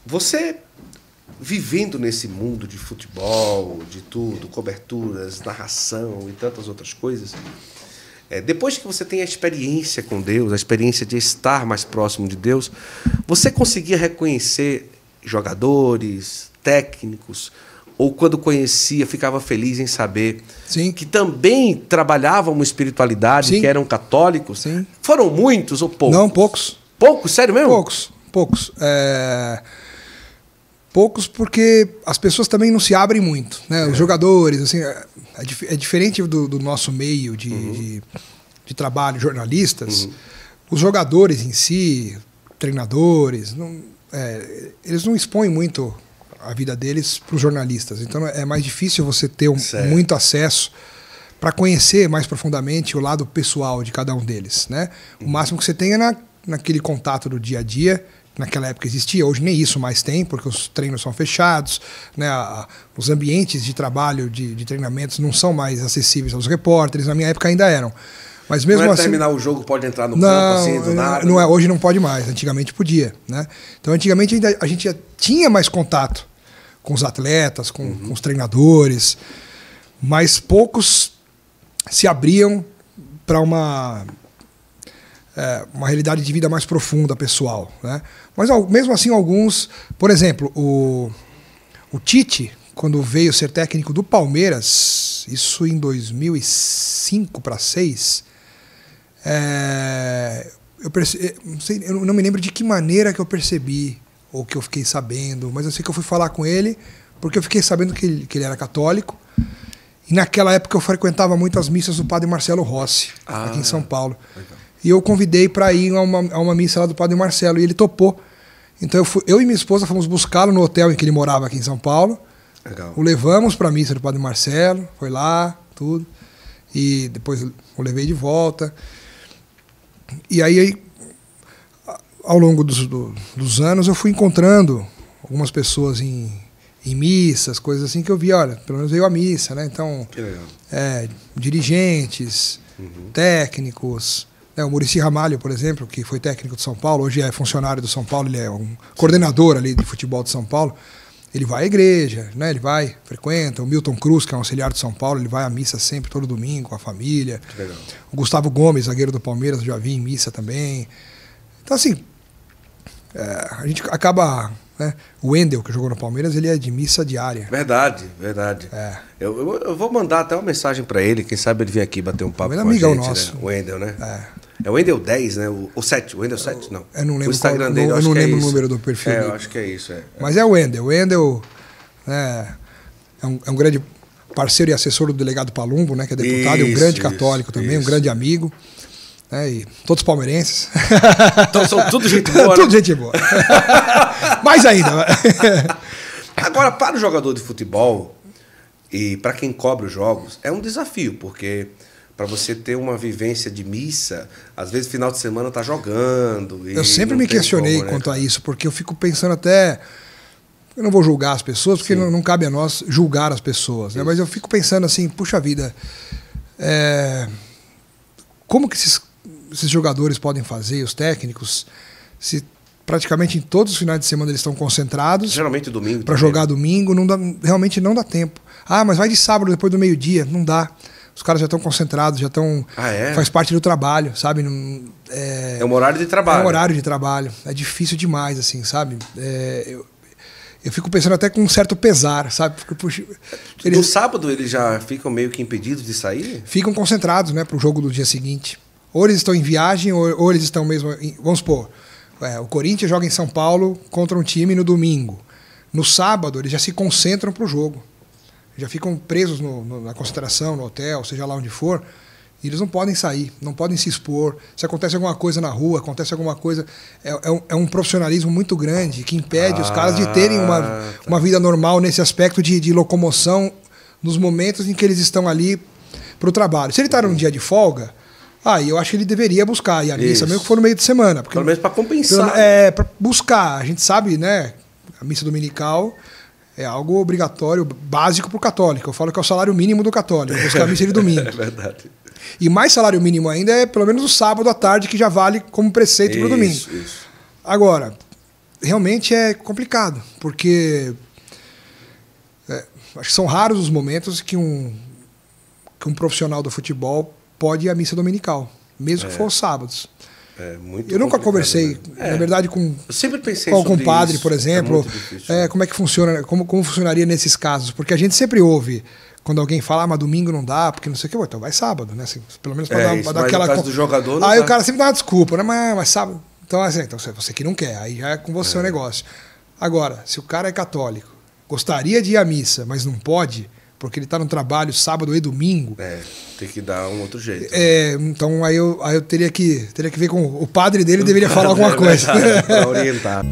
Você, vivendo nesse mundo de futebol, de tudo, coberturas, narração e tantas outras coisas, depois que você tem a experiência com Deus, a experiência de estar mais próximo de Deus, você conseguia reconhecer jogadores, técnicos, ou quando conhecia, ficava feliz em saber Sim. que também trabalhavam uma espiritualidade, Sim. que eram católicos? Sim. Foram muitos ou poucos? Não, poucos. Poucos? Sério mesmo? Poucos. Poucos porque as pessoas também não se abrem muito, né? Os jogadores, assim, é diferente do nosso meio de trabalho, jornalistas. Os jogadores em si, treinadores, eles não expõem muito a vida deles para os jornalistas. Então é mais difícil você ter muito acesso para conhecer mais profundamente o lado pessoal de cada um deles, né? O máximo que você tem é naquele contato do dia a dia. Naquela época existia, hoje nem isso mais tem, porque os treinos são fechados, né? Os ambientes de trabalho, de treinamentos não são mais acessíveis aos repórteres, na minha época ainda eram. Mas mesmo não assim, terminar o jogo pode entrar no campo assim, do nada? Não é, hoje não pode mais, antigamente podia, né? Então antigamente a gente já tinha mais contato com os atletas, com os treinadores, mas poucos se abriam para uma realidade de vida mais profunda, pessoal, né? Mas mesmo assim alguns, por exemplo, o Tite, quando veio ser técnico do Palmeiras, isso em 2005 para 2006, eu não me lembro de que maneira que eu percebi ou que eu fiquei sabendo, mas eu sei que eu fui falar com ele porque eu fiquei sabendo que ele era católico. E naquela época eu frequentava muito as missas do Padre Marcelo Rossi, aqui em São Paulo. Legal. E eu convidei para ir a uma missa lá do Padre Marcelo, e ele topou. Então eu e minha esposa fomos buscá-lo no hotel em que ele morava aqui em São Paulo. Legal. O levamos para a missa do Padre Marcelo, foi lá, tudo. E depois o levei de volta. E aí ao longo dos anos, eu fui encontrando algumas pessoas em missas, coisas assim, que eu vi, olha, pelo menos veio a missa, né? Então, que legal. Dirigentes, técnicos, né? O Muricy Ramalho, por exemplo, que foi técnico de São Paulo, hoje é funcionário do São Paulo, ele é um coordenador ali de futebol de São Paulo. Ele vai à igreja, né? Ele vai, frequenta. O Milton Cruz, que é um auxiliar de São Paulo, ele vai à missa sempre, todo domingo, com a família. Que legal. O Gustavo Gomes, zagueiro do Palmeiras, já vi em missa também. Então, assim, a gente acaba... né? O Wendel, que jogou no Palmeiras, ele é de missa diária. Verdade. Eu vou mandar até uma mensagem para ele, quem sabe ele vem aqui bater um papo com a gente. Amigão nosso. Né? O Wendel, né? É o Wendel 10, né? O 7. O Wendel 7? Não. Eu não lembro, o Instagram dele, eu não lembro é o número do perfil dele. eu acho que é isso. Mas é o Wendel. O Wendel é um grande parceiro e assessor do delegado Palumbo, né? Que é deputado, é um grande católico também, um grande amigo. Né, e todos palmeirenses. Então são tudo gente boa. Tudo gente boa. Mais ainda. Agora, para o jogador de futebol e para quem cobre os jogos, é um desafio, porque para você ter uma vivência de missa, às vezes final de semana tá jogando. Eu sempre me questionei quanto a isso, porque eu fico pensando até... Eu não vou julgar as pessoas, porque não cabe a nós julgar as pessoas. Né? Mas eu fico pensando assim, puxa vida, como que esses jogadores podem fazer, os técnicos, se praticamente em todos os finais de semana eles estão concentrados. Geralmente domingo. Para jogar domingo, realmente não dá tempo. Ah, mas vai de sábado depois do meio-dia. Não dá. Os caras já estão concentrados, já estão... Faz parte do trabalho, sabe? É um horário de trabalho. É um horário de trabalho. É difícil demais, assim, sabe? Eu fico pensando até com um certo pesar, sabe? Porque, puxa, No sábado eles já ficam meio que impedidos de sair? Ficam concentrados, né, para o jogo do dia seguinte. Ou eles estão em viagem, ou eles estão mesmo... Vamos supor, o Corinthians joga em São Paulo contra um time no domingo. No sábado, eles já se concentram para o jogo. Já ficam presos na concentração, no hotel, seja lá onde for, e eles não podem sair, não podem se expor. Se acontece alguma coisa na rua, acontece alguma coisa... É um profissionalismo muito grande que impede os caras de terem uma vida normal nesse aspecto de locomoção nos momentos em que eles estão ali para o trabalho. Se ele está num dia de folga... eu acho que ele deveria buscar ir à missa, mesmo que for no meio de semana. Porque, pelo menos para compensar. Para buscar. A gente sabe, né? A missa dominical é algo obrigatório, básico para o católico. Eu falo que é o salário mínimo do católico, buscar a missa de domingo. É verdade. E mais salário mínimo ainda é pelo menos o sábado à tarde, que já vale como preceito para o domingo. Isso. Agora, realmente é complicado, porque acho que são raros os momentos que um profissional do futebol pode ir à missa dominical, mesmo que for aos sábados. Eu nunca conversei, né? Na verdade, com algum padre, por exemplo, como é que funciona, como funcionaria nesses casos, porque a gente sempre ouve quando alguém fala, mas domingo não dá, porque não sei o que, então vai sábado, né? Assim, pelo menos para dar aquela. No caso do jogador, aí o cara sempre dá uma desculpa, né? Mas sábado. Então, assim, então você que não quer, aí já é com você o negócio. Agora, se o cara é católico, gostaria de ir à missa, mas não pode, porque ele está no trabalho sábado e domingo. Tem que dar um outro jeito. Então aí eu teria que ver com o padre dele, deveria falar alguma coisa. Para orientar.